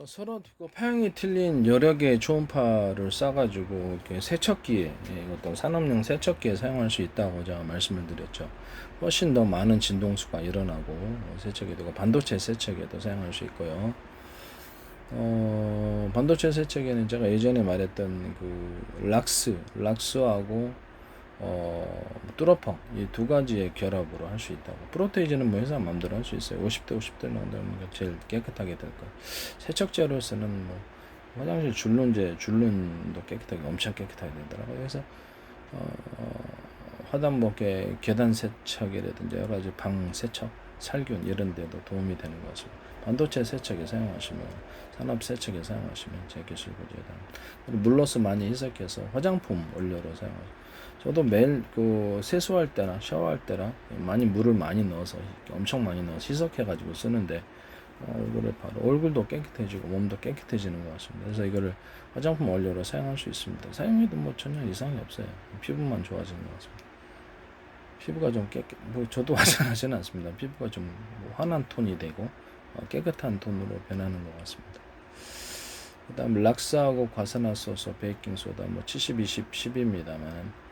서로 그 파형이 틀린 여러 개의 초음파를 쏴가지고 이렇게 세척기에 어떤 산업용 세척기에 사용할 수 있다고 제가 말씀을 드렸죠. 훨씬 더 많은 진동수가 일어나고 세척에도 반도체 세척에도 사용할 수 있고요. 반도체 세척에는 제가 예전에 말했던 그 락스하고 뚜러펑 이 두 가지의 결합으로 할 수 있다고. 프로테이즈는 뭐 회사 마음대로 할 수 있어요. 50대 50대 정도면 제일 깨끗하게 될 거예요. 세척제로서는 뭐 화장실 줄눈도 깨끗하게 엄청 깨끗하게 되더라고요. 그래서 화단목의 계단 세척이라든지 여러 가지 방 세척, 살균 이런 데도 도움이 되는 것 같습니다. 반도체 세척에 사용하시면, 산업 세척에 사용하시면 제 기술 보조에다 물로서 많이 희석해서 화장품 원료로 사용하시면. 저도 매일 그 세수할 때나 샤워할 때나 많이 물을 많이 넣어서 엄청 많이 넣어서 희석해가지고 쓰는데 이거를 바로 얼굴도 깨끗해지고 몸도 깨끗해지는 것 같습니다. 그래서 이거를 화장품 원료로 사용할 수 있습니다. 사용해도 뭐 전혀 이상이 없어요. 피부만 좋아지는 것 같습니다. 피부가 좀 뭐 저도 화장하지는 않습니다. 피부가 좀 환한 톤이 되고 깨끗한 톤으로 변하는 것 같습니다. 그 다음 락스하고 과산화소소, 베이킹소다 뭐 70, 20, 10입니다만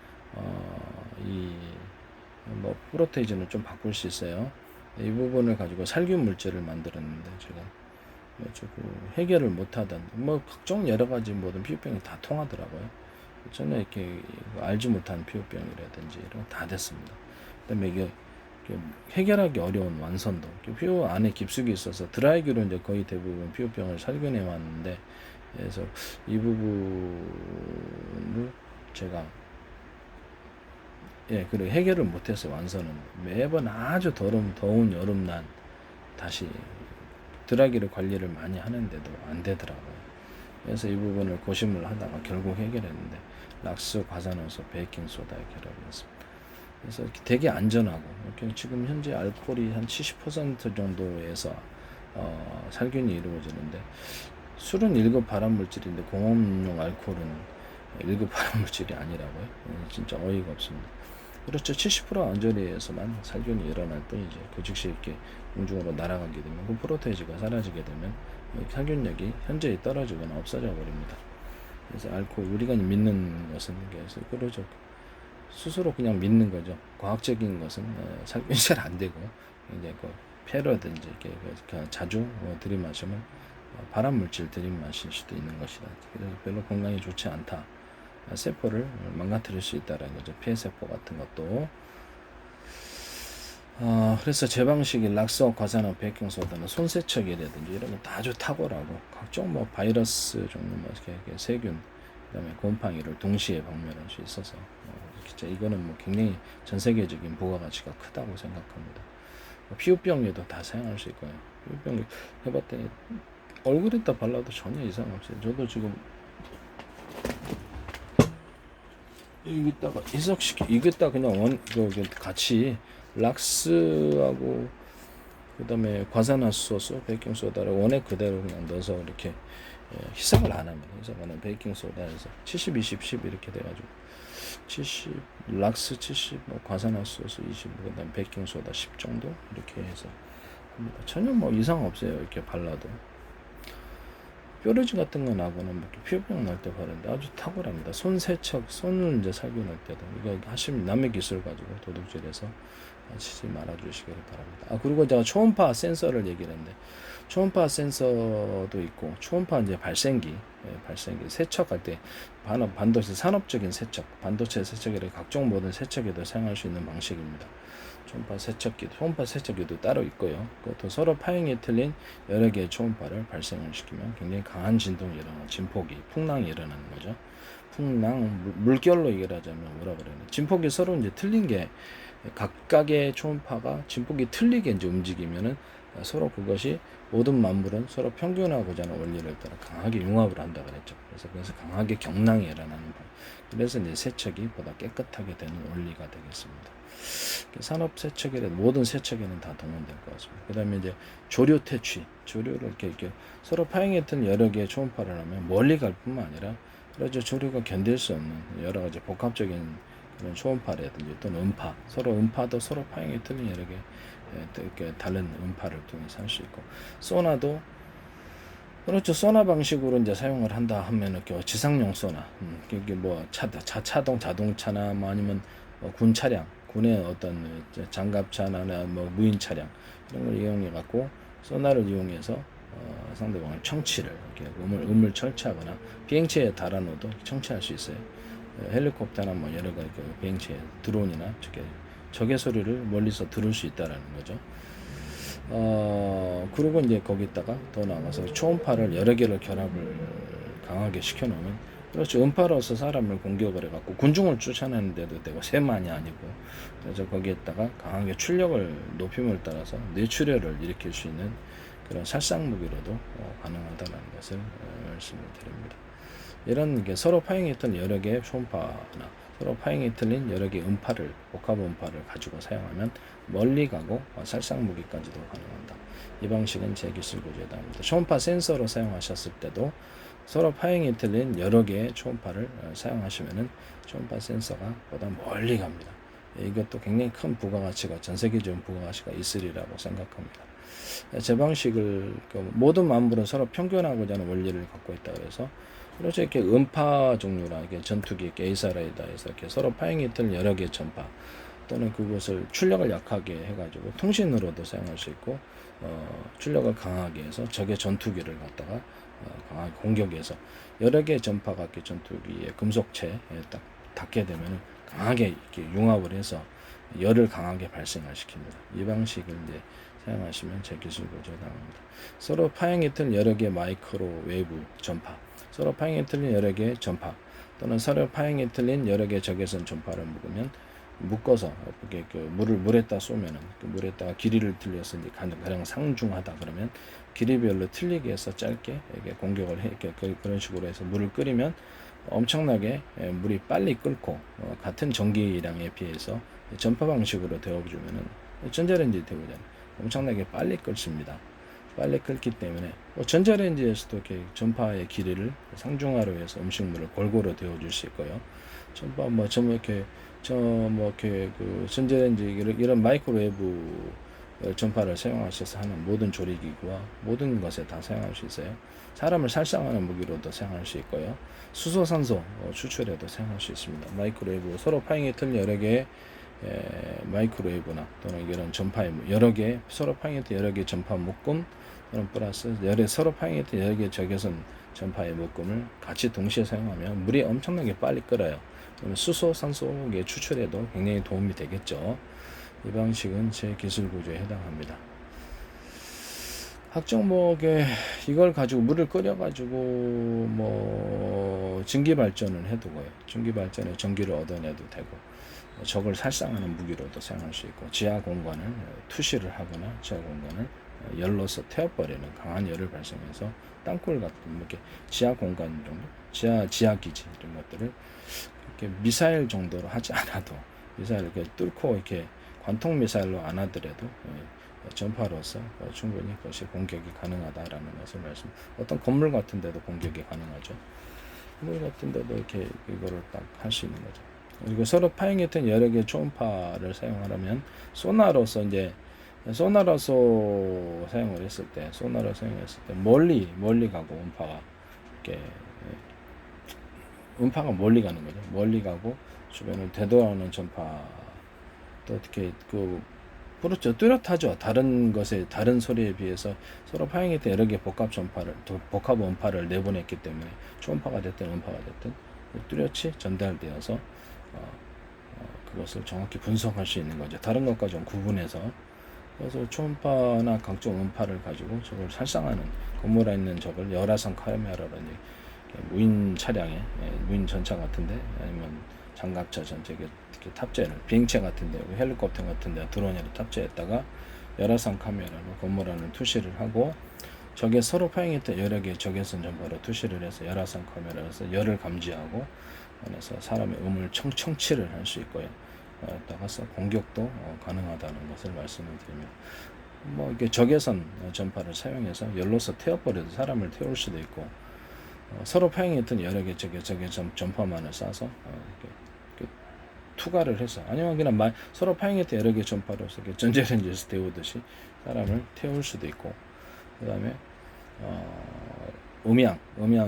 뭐 프로테이즈는 좀 바꿀 수 있어요. 이 부분을 가지고 살균 물질을 만들었는데 제가 해결을 못하던 뭐 각종 여러 가지 모든 피부병이 다 통하더라고요. 전혀 이렇게 알지 못한 피부병이라든지 이런 거 다 됐습니다. 그다음에 이게 해결하기 어려운 완선도, 피부 안에 깊숙이 있어서 드라이기로 이제 거의 대부분 피부병을 살균해 왔는데, 그래서 이 부분을 제가 그리고 해결을 못해서 완선은 매번 아주 더운 여름날 다시 드라이기를 관리를 많이 하는데도 안 되더라고요. 그래서 이 부분을 고심을 하다가 결국 해결했는데 락스, 과산화소, 베이킹소다의 결합이었습니다. 그래서 되게 안전하고 지금 현재 알코올이 한 70% 정도에서 살균이 이루어지는데, 술은 1급 발암물질인데 공업용 알코올은 1급 발암물질이 아니라고요? 진짜 어이가 없습니다. 그렇죠. 70% 안전리에서만 살균이 일어날 뿐이지 그 즉시 이렇게 공중으로 날아가게 되면 그 프로테이지가 사라지게 되면 살균력이 현저히 떨어지거나 없어져 버립니다. 그래서 알코올 우리가 믿는 것은 그래서 그러죠. 스스로 그냥 믿는 거죠. 과학적인 것은 살균이 잘 안 되고 이제 그 폐라든지 이렇게 자주 들이마시면 발암물질 들이마실 수도 있는 것이다. 그래서 별로 건강에 좋지 않다. 세포를 망가뜨릴 수 있다는 거죠. 폐세포 같은 것도. 그래서 제 방식이 락스와 과산화 베이킹소다는 손세척이라든지 이런 거 다 아주 탁월하고 각종 뭐 바이러스 종류 뭐 이렇게 세균 그다음에 곰팡이를 동시에 박멸할 수 있어서 진짜 이거는 뭐 굉장히 전 세계적인 부가가치가 크다고 생각합니다. 피부병에도 다 사용할 수 있고요. 피부병 해봤더니 얼굴에다 발라도 전혀 이상 없어요. 저도 지금 여기다가 이겼다 그냥 같이 락스하고 그다음에 과산화수소, 베이킹소다를 원액 그대로 그냥 넣어서 이렇게 희석을 안 합니다. 희석하는 베이킹소다에서 70, 20, 10 이렇게 돼가지고 70 락스 70, 뭐 과산화수소 20, 그다음 베이킹소다 10 정도 이렇게 해서 합니다. 전혀 뭐 이상 없어요. 이렇게 발라도. 뾰루지 같은 거 나거나 뭐 피부병 날 때 바르는데 아주 탁월합니다. 손 세척, 손을 이제 살균할 때도 이거 하시면 남의 기술 가지고 도둑질해서 하시지 말아주시기를 바랍니다. 그리고 제가 초음파 센서를 얘기를 했는데 초음파 센서도 있고 초음파 이제 발생기 세척할 때 반도체 산업적인 세척, 반도체 세척이라 각종 모든 세척에도 사용할 수 있는 방식입니다. 초음파 세척기도 따로 있고요. 그것도 서로 파형이 틀린 여러 개의 초음파를 발생을 시키면 굉장히 강한 진동이 일어나는 진폭이, 풍랑이 일어나는 거죠. 풍랑, 물결로 얘기하자면 뭐라 그래요? 진폭이 서로 이제 틀린 게 각각의 초음파가 진폭이 틀리게 이제 움직이면은 서로 그것이 모든 만물은 서로 평균하고자 하는 원리를 따라 강하게 융합을 한다 그랬죠. 그래서 강하게 경랑이 일어나는 거예요. 그래서 이제 세척이 보다 깨끗하게 되는 원리가 되겠습니다. 산업 세척에는 모든 세척에는 다 동원될 것 같습니다. 그다음에 이제 조류 퇴취, 조류를 이렇게 서로 파형했던 여러 개의 초음파를 하면 멀리 갈 뿐만 아니라 그래서 조류가 견딜 수 없는 여러 가지 복합적인 그런 초음파라든지 또는 음파도 서로 파형이 틀린 여러 개 이렇게 다른 음파를 통해서 할 수 있고 소나도 그렇죠. 소나 방식으로 이제 사용을 한다 하면은 지상용 소나, 이게 뭐 차동 자동차나 뭐 아니면 군 차량, 군의 어떤 장갑차나 뭐 무인 차량 이런 걸 이용해 갖고 소나를 이용해서 상대방을 청취를 이렇게 음을 철치하거나 비행체에 달아놓어도 청취할 수 있어요. 헬리콥터나 뭐 여러 가지 비행체, 드론이나 적의 소리를 멀리서 들을 수 있다라는 거죠. 그리고 이제 거기다가 더 나아가서 초음파를 여러 개를 결합을 강하게 시켜놓으면, 그렇죠. 음파로서 사람을 공격을 해갖고 군중을 쫓아내는데도 되고 세만이 아니고, 그래서 거기에다가 강하게 출력을 높임을 따라서 뇌출혈을 일으킬 수 있는 그런 살상 무기로도 가능하다는 것을 말씀을 드립니다. 이런 게 서로 파행이 틀린 여러 개의 초음파나 서로 파행이 틀린 여러 개의 음파를, 복합 음파를 가지고 사용하면 멀리 가고 살상 무기까지도 가능한다. 이 방식은 제 기술 구조에 답니다. 초음파 센서로 사용하셨을 때도 서로 파행이 틀린 여러 개의 초음파를 사용하시면은 초음파 센서가 보다 멀리 갑니다. 이것도 굉장히 큰 부가가치가, 전 세계적인 부가가치가 있으리라고 생각합니다. 제 방식을 모든 만물은 서로 평균하고자 하는 원리를 갖고 있다 그래서, 그렇죠. 이렇게 음파 종류나 이렇게 전투기, 이렇게 에이사라이다에서 이렇게 서로 파행이 틀린 여러 개의 전파 또는 그것을 출력을 약하게 해가지고 통신으로도 사용할 수 있고, 출력을 강하게 해서 적의 전투기를 갖다가 강하게 공격해서 여러 개의 전파가 이렇게 전투기의 금속체에 딱 닿게 되면 강하게 이렇게 융합을 해서 열을 강하게 발생을 시킵니다. 이 방식을 이제 사용하시면 제 기술 구조에 나옵니다. 서로 파행이 틀린 여러 개의 마이크로웨이브 전파, 서로 파행이 틀린 여러 개의 전파 또는 서로 파행이 틀린 여러 개의 적외선 전파를 묶어서 이렇게 물에다 쏘면은 물에다가 길이를 틀려서 이제 가령 상중하다 그러면 길이별로 틀리게 해서 짧게 이렇게 공격을 해, 이렇게 그런 식으로 해서 물을 끓이면 엄청나게 물이 빨리 끓고 같은 전기량에 비해서 전파 방식으로 데워주면은 전자레인지 데우잖아요. 엄청나게 빨리 끓습니다. 빨리 끓기 때문에 전자레인지에서도 이렇게 전파의 길이를 상중하로 해서 음식물을 골고루 데워줄 수 있고요. 전파 이렇게 그 전자레인지 이런 마이크로웨이브 전파를 사용하셔서 하는 모든 조리기구와 모든 것에 다 사용할 수 있어요. 사람을 살상하는 무기로도 사용할 수 있고요. 수소산소 추출에도 사용할 수 있습니다. 마이크로웨이브, 서로 파행이 틀린 여러 개의 마이크로웨이브나 또는 이런 전파의 여러 개 서로 파행이 틀린 여러 개의 전파 묶음 또는 플러스 서로 파행이 틀린 여러 개의 적외선 전파의 묶음을 같이 동시에 사용하면 물이 엄청나게 빨리 끓어요. 그러면 수소, 산소의 추출에도 굉장히 도움이 되겠죠. 이 방식은 제 기술 구조에 해당합니다. 이걸 가지고 물을 끓여가지고 증기 발전을 해두고요. 증기 발전에 전기를 얻어내도 되고, 적을 살상하는 무기로도 사용할 수 있고, 지하 공간을 투시를 하거나 지하 공간을 열로서 태워버리는 강한 열을 발생해서 땅굴 같은 이렇게 지하 공간 정도, 지하 기지 이런 것들을 이렇게 미사일 정도로 하지 않아도, 미사일 이렇게 뚫고 이렇게 관통 미사일로 안 하더라도 전파로서 충분히 그것이 공격이 가능하다라는 것을 어떤 건물 같은 데도 공격이 가능하죠. 건물 같은 데도 이렇게 이거를 딱 할 수 있는 거죠. 그리고 서로 파행했던 여러 개의 초음파를 사용하려면 소나로서 사용을 했을 때, 멀리 가고 음파가 멀리 가는 거죠. 멀리 가고 주변을 되돌아오는 전파, 또 어떻게 그렇죠. 뚜렷하죠. 다른 소리에 비해서 서로 파행했던 여러 개의 복합 음파를 내보냈기 때문에 초음파가 됐든 음파가 됐든 뚜렷이 전달되어서 그것을 정확히 분석할 수 있는 거죠. 다른 것과 좀 구분해서. 그래서 초음파나 각종 음파를 가지고 적을 살상하는, 건물 안에 있는 적을 열화상 카메라라든지 무인 차량에, 무인 전차 같은데 아니면 장갑차 전체 특히 탑재를 비행체 같은데, 헬리콥터 같은데 드론으로 탑재했다가 열화상 카메라로 건물 안을 투시를 하고, 적의 서로 파행했던 여러 개의 적외선 전파로 투시를 해서 열화상 카메라에서 열을 감지하고 안에서 사람의 음을 청취를 할 수 있고요. 따라서 공격도 가능하다는 것을 말씀을 드립니다. 이게 적외선 전파를 사용해서 열로서 태워버려도 사람을 태울 수도 있고, 서로 파행했던 여러 개의 적외선 전파만을 쏴서 이렇게 투과를 해서, 아니면 그냥 서로 파행했던 여러 개의 전파로서 전자레인지에서 데우듯이 사람을 태울 수도 있고, 그 다음에 음양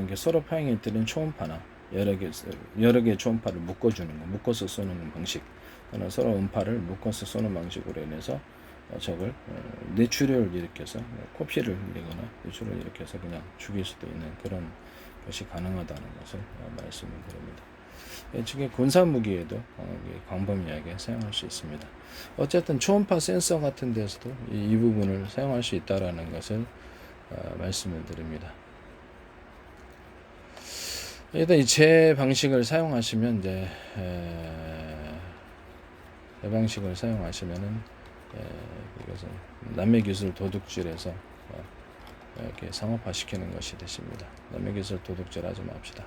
이게 서로 파형이 들린 초음파나 여러 개 초음파를 묶어주는 거, 묶어서 쏘는 방식, 또는 서로 음파를 묶어서 쏘는 방식으로 인해서 적을 뇌출혈을 일으켜서 코피를 내거나 뇌출혈을 일으켜서 그냥 죽일 수도 있는 그런 것이 가능하다는 것을 말씀을 드립니다. 지금 군사 무기에도 광범위하게 사용할 수 있습니다. 어쨌든 초음파 센서 같은 데서도 이 부분을 사용할 수 있다라는 것을 말씀을 드립니다. 일단 제 방식을 사용하시면 이제 제 방식을 사용하시면은 이것은 남매기술 도둑질에서 이렇게 상업화 시키는 것이 되십니다. 남매기술 도둑질 하지 맙시다.